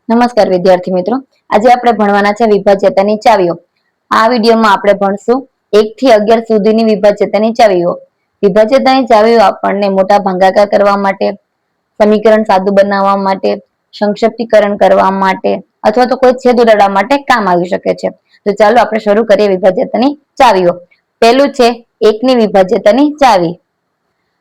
નમસ્કાર વિદ્યાર્થી મિત્રો, આજે આપણે ભણવાના છે વિભાજ્યતાની ચાવીઓ। આ વિડીયોમાં આપણે ભણશું 1 થી 11 સુધીની વિભાજ્યતાની ચાવીઓ। વિભાજ્યતાની ચાવીઓ આપણને મોટા ભાગાકાર કરવા માટે, સમીકરણ સાદું બનાવવા માટે, સંક્ષિપ્તીકરણ કરવા માટે અથવા તો કોઈ છેદ ઉડાડવા માટે કામ આવી શકે છે। તો ચાલો આપણે શરૂ કરીએ વિભાજ્યતાની ચાવીઓ। પહેલું છે 1 ની વિભાજ્યતાની ચાવી।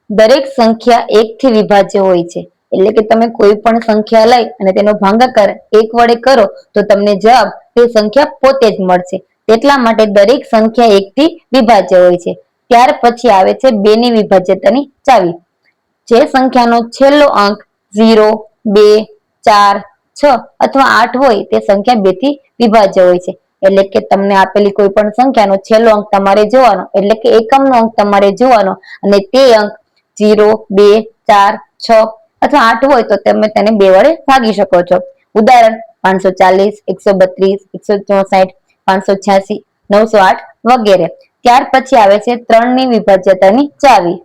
દરેક સંખ્યા 1 થી વિભાજ્ય હોય છે, એટલે કે તમે કોઈ પણ સંખ્યા લઈ અને તેનો ભાગાકાર 1 વડે કરો તો તમને જવાબ તે સંખ્યા પોતે જ મળશે। એટલા માટે દરેક સંખ્યા 1 થી વિભાજ્ય હોય છે। ત્યાર પછી આવે છે 2 ની વિભાજ્યતાની ચાવી। જે સંખ્યાનો છેલ્લો અંક 0, 2, 4, 6 અથવા 8 હોય તે સંખ્યા 2 થી વિભાજ્ય હોય છે। એટલે કે તમને આપેલી કોઈ પણ સંખ્યાનો છેલ્લો અંક તમારે જોવાનો, એટલે કે એકમનો અંક તમારે જોવાનો અને તે અંક 0, 2, 4, 6 અથવા 8 હોય તો તમે તેને 2 વડે ભાગી શકો છો। ઉદાહરણ 540, 132, 164, 586, 908 વગેરે। ત્યાર પછી આવે છે 3 ની વિભાજ્યતાની ચાવી।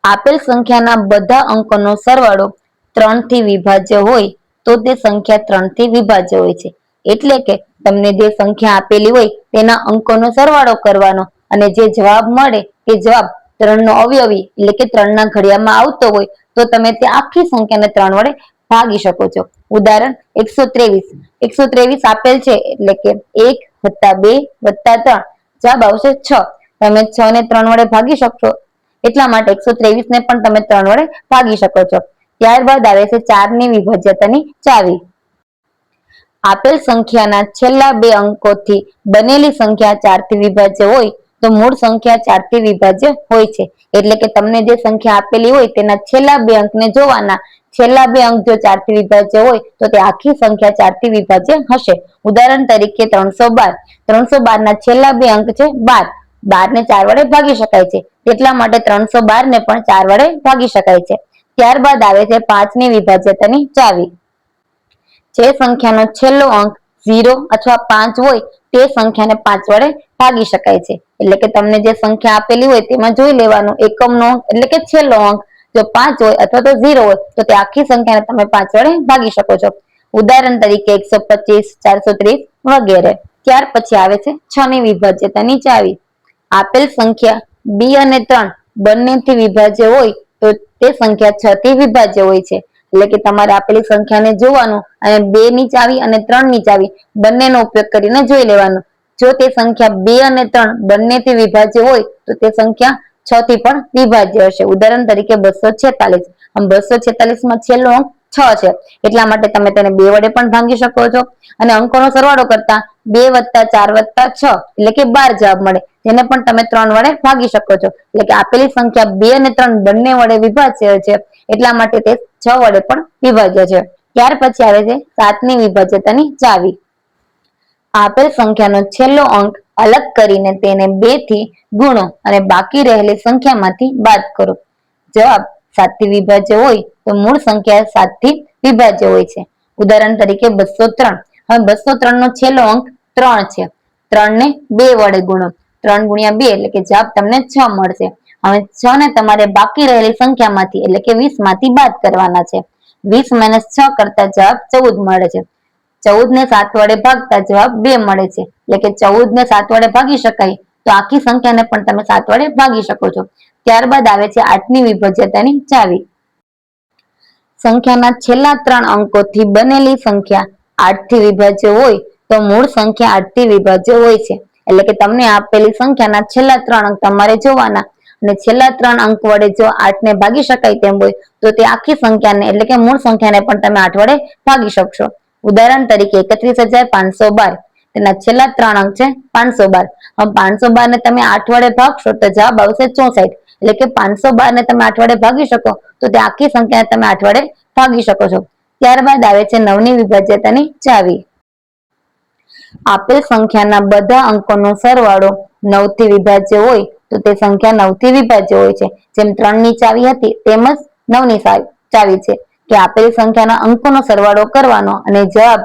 આપેલ સંખ્યાના બધા અંકોનો સરવાળો 3 થી વિભાજ્ય હોય તો તે સંખ્યા 3 થી વિભાજ્ય હોય છે। એટલે કે તમને જે સંખ્યા આપેલી હોય તેના અંકોનો સરવાળો કરવાનો અને જે જવાબ મળે તે જવાબ 3 નો અવયવી એટલે કે 3 ના ઘડિયામાં આવતો હોય તો તમે તે આખી સંખ્યાને 3 વડે ભાગી શકો છો। ઉદાહરણ 123, 123 આપેલ છે એટલે કે 1 + 2 + 3 જવાબ આવશે 6। તમે 6 ને 3 વડે ભાગી શકશો, એટલા માટે 123 ને પણ તમે 3 વડે ભાગી શકો છો। ત્યારબાદ આવે છે 4 ની વિભાજ્યતાની ચાવી। આપેલ સંખ્યાના છેલ્લા 2 અંકોથી બનેલી સંખ્યા 4 થી વિભાજ્ય હોય તો મૂળ સંખ્યા 4 થી વિભાજ્ય હોય છે। એટલે કે તમને જે સંખ્યા આપેલી હોય તેના છેલ્લા 2 અંકને જોવાના, છેલ્લા 2 અંક જો 4 થી વિભાજ્ય હોય તો તે આખી સંખ્યા 4 થી વિભાજ્ય હશે। ઉદાહરણ તરીકે 312, 312 ના છેલ્લા 2 અંક છે 12, 12 ને 4 વડે ભાગી શકાય છે, એટલા માટે 312 ને પણ 4 વડે ભાગી શકાય છે। ત્યારબાદ આવે છે 5 ની વિભાજ્યતાની ચાવી। જે સંખ્યાનો છેલ્લો અંક 0 અથવા 5 હોય તે સંખ્યાને 5 વડે ભાગી શકાય છે। એટલે કે તમને જે સંખ્યા આપેલી હોય તેમાં જોઈ લેવાનું એકમનો અંક એટલે કે છેલ્લો અંક જો 5 હોય અથવા તો 0 હોય તો તે આખી સંખ્યાને તમે 5 વડે ભાગી શકો છો। ઉદાહરણ તરીકે 125, 430 વગેરે। ત્યાર પછી આવે છે 6 ની વિભાજ્યતાની ચાવી। આપેલ સંખ્યા 2 અને 3 બંનેથી વિભાજ્ય હોય તો તે સંખ્યા 6 થી વિભાજ્ય હોય છે। એટલે કે તમારે આપેલી સંખ્યાને જોવાનું અને 2 ની ચાવી અને 3 ની ચાવી બંનેનો ઉપયોગ કરીને જોઈ લેવાનું। જો તે સંખ્યા 2 અને 3 બંનેથી વિભાજ્ય હોય તો તે સંખ્યા 6 થી પણ વિભાજ્ય હશે। ઉદાહરણ તરીકે 246, આમ 246 માં છેલ્લો અંક 6 છે, એટલા માટે તમે તેને 2 વડે પણ ભાગી શકો છો અને અંકોનો સરવાળો કરતા 2 + 4 + 6 એટલે કે 12 જવાબ મળે, જેને પણ તમે 3 વડે ભાગી શકો છો। એટલે કે આપેલી સંખ્યા 2 અને 3 બંને વડે વિભાજ્ય છે, એટલા માટે તે 6 વડે પણ વિભાજ્ય છે। ત્યાર પછી આવે છે 7 ની વિભાજ્યતાની ચાવી। આપેલ સંખ્યાનો છેલ્લો અંક અલગ કરીને તેને 2 થી ગુણો અને બાકી રહેલી સંખ્યામાંથી બાદ કરો। જવાબ 7 થી વિભાજ્ય હોય તો મૂળ સંખ્યા 7 થી વિભાજ્ય હોય છે। ઉદાહરણ તરીકે 203, હવે 203 નો છેલ્લો અંક 3 છે, 3 ને 2 વડે ગુણો, 3 × 2 એટલે કે જવાબ તમને 6 મળશે। હવે 6 ને તમારે બાકી રહેલી સંખ્યામાંથી એટલે કે 20 માંથી બાદ કરવાના છે। 20 - 6 કરતા જવાબ 14 મળે છે। 14 ને 7 વડે ભાગતા જવાબ 2 મળે છે, એટલે કે 14 ને 7 વડે ભાગી શકાય તો આખી સંખ્યાને પણ તમે 7 વડે ભાગી શકો છો। ત્યારબાદ આવે છે 8 ની વિભાજ્યતાની ચાવી। સંખ્યાના છેલ્લા 3 અંકોથી બનેલી સંખ્યા 8 થી વિભાજ્ય હોય તો મૂળ સંખ્યા 8 થી વિભાજ્ય હોય છે। એટલે કે તમને આપેલી સંખ્યાના છેલ્લા 3 અંક તમારે જોવાના અને છેલ્લા 3 અંક વડે જો 8 ને ભાગી શકાય તેમ હોય તો તે આખી સંખ્યાને એટલે કે મૂળ સંખ્યાને પણ તમે 8 વડે ભાગી શકશો। ઉદાહરણ તરીકે 31512, તેના છેલ્લા 3 અંક છે 512, હવે 512 ને તમે 8 વડે ભાગશો તો જવાબ આવશે 64। એટલે કે 512 ને તમે 8 વડે ભાગી શકો તો તે આખી સંખ્યાને તમે 8 વડે ભાગી શકો છો। ત્યારબાદ આવે છે 9 ની વિભાજ્યતાની ચાવી। આપેલ સંખ્યાના બધા અંકોનો સરવાળો 9 થી વિભાજ્ય હોય તો તે સંખ્યા 9 થી વિભાજ્ય હોય છે। જેમ 3 ની ચાવી હતી તેમ જ 9 ની ચાવી છે કે આપેલ સંખ્યાના અંકોનો સરવાળો કરવાનો અને જવાબ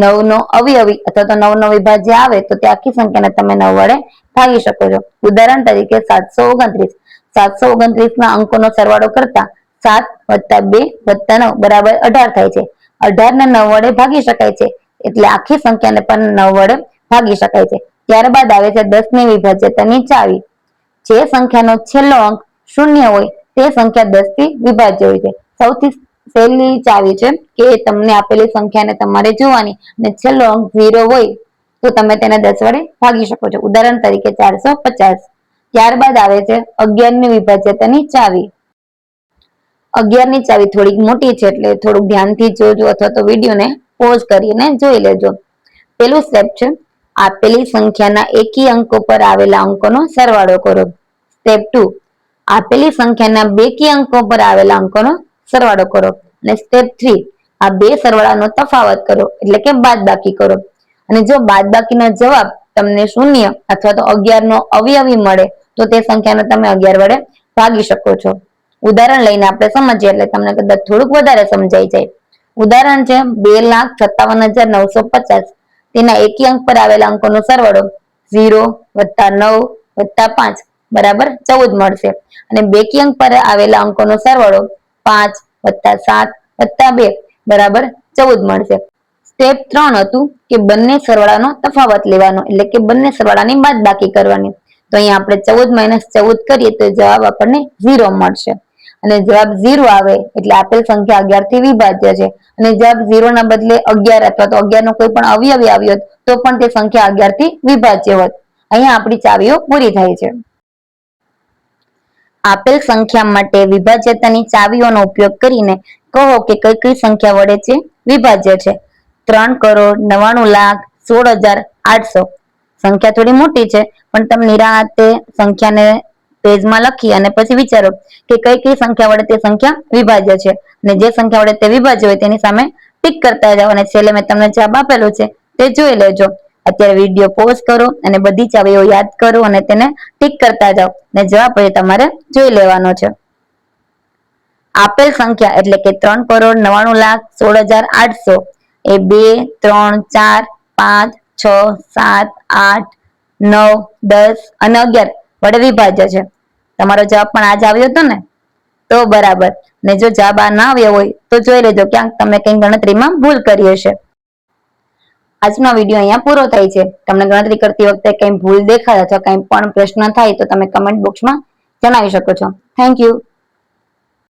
9 નો અવયવી અથવા તો 9 નો વિભાજ્ય આવે તો તે આખી સંખ્યાને તમે 9 વડે ભાગી શકો છો। ઉદાહરણ તરીકે 729, 729 ના અંકોનો સરવાળો કરતા 7 + 2 + 9 = 18 થાય છે। 18 ને 9 વડે ભાગી શકાય છે, એટલે આખી સંખ્યાને પણ 9 વડે ભાગી શકાય છે. ત્યારબાદ આવે છે 10 ની વિભાજ્યતાની ચાવી. જે સંખ્યાનો છેલ્લો અંક શૂન્ય હોય તે સંખ્યા 10 થી વિભાજ્ય હોય છે. સૌથી સહેલી ચાવી છે કે તમને આપેલી સંખ્યાને તમારે જોવાની અને છેલ્લો અંક 0 હોય તો તમે તેને 10 વડે ભાગી શકો છો. ઉદાહરણ તરીકે 450. ત્યારબાદ આવે છે 11 ની વિભાજ્યતાની ચાવી. 11 ની ચાવી થોડીક મોટી છે, એટલે થોડુંક ધ્યાનથી જોજો અથવા તો વિડીયોને પોઝ કરીને જોઈ લેજો. પેલું સ્ટેપ છે આપેલી સંખ્યાના એકી અંકો પર આવેલા અંકોનો સરવાળો કરો. સ્ટેપ 2 આપેલી સંખ્યાના બેકી અંકો પર આવેલા અંકોનો સરવાળો કરો. અને સ્ટેપ 3 આ બે સરવાળાનો તફાવત કરો, એટલે કે બાદબાકી કરો. અને જો બાદબાકીનો જવાબ તમને શૂન્ય અથવા તો 11 નો અવયવી મળે તો તે સંખ્યાને તમે 11 વડે ભાગી શકો છો. ઉદાહરણ લઈને આપણે સમજીએ એટલે તમને કદાચ થોડુંક વધારે સમજાઈ જાય. ઉદાહરણ છે 2,57,950. તેના એકી અંક પર આવેલા અંકોનો સરવાળો 0 + 9 + 5 બરાબર 14 મળશે. અને બેકી અંક પર આવેલા અંકોનો સરવાળો 5 + 7 + 2 બરાબર 14 મળશે. સ્ટેપ 3 હતું કે બંને સરવાળાનો તફાવત લેવાનો, એટલે કે બંને સરવાળાની બાદબાકી કરવાની. તો અહીંયા આપણે 14 - 14 કરીએ તો જવાબ આપણને 0 મળશે. અને જવાબ 0 આવે એટલે આપેલ સંખ્યા 11 થી વિભાજ્ય છે. અને જવાબ 0 ના બદલે 11 અથવા તો 11 નો કોઈ પણ અવયવી આવ્યો તો પણ તે સંખ્યા 11 થી વિભાજ્ય હોત. અહીંયા આપણી ચાવીઓ પૂરી થાય છે. આપેલ સંખ્યા માટે વિભાજ્યતાની ચાવીઓનો ઉપયોગ કરીને કહો કે કઈ કઈ સંખ્યા વડે છે વિભાજ્ય છે. 3,99,16,800. સંખ્યા થોડી મોટી છે, પણ તમે નિરાંતે સંખ્યાને પેજમાં લખી અને પછી વિચારો કે કઈ કઈ સંખ્યા વડે તે સંખ્યા વિભાજ્ય છે, અને જે સંખ્યા વડે તે વિભાજ્ય હોય તેની સામે ટીક કરતા જાઓ. અને છેલ્લે મેં તમને જવાબ આપેલો છે તે જોઈ લેજો. અત્યારે વિડીયો પોઝ કરો અને બધી ચાવીઓ યાદ કરો અને તેને ટીક કરતા જાઓ, ને જવાબ પછી તમારે જોઈ લેવાનો છે. આપેલ સંખ્યા એટલે કે 3,99,16,800 એ 2, 3, 4, 5, 6, 7, 8, 9, 10 અને 11 વડે વિભાજ્ય છે. તમારો જવાબ પણ આ જ આવ્યો હતો ને? તો બરાબર. ને જો જવાબ આ ના આવ્યો હોય તો જોઈ લેજો ક્યાંક તમે કઈ ગણતરીમાં ભૂલ કરી હશે. આજનો વિડીયો અહીંયા પૂરો થાય છે. તમને ગણતરી કરતી વખતે કઈ ભૂલ દેખાય અથવા કઈ પણ પ્રશ્ન થાય તો તમે કમેન્ટ બોક્સમાં જણાવી શકો છો. Thank you.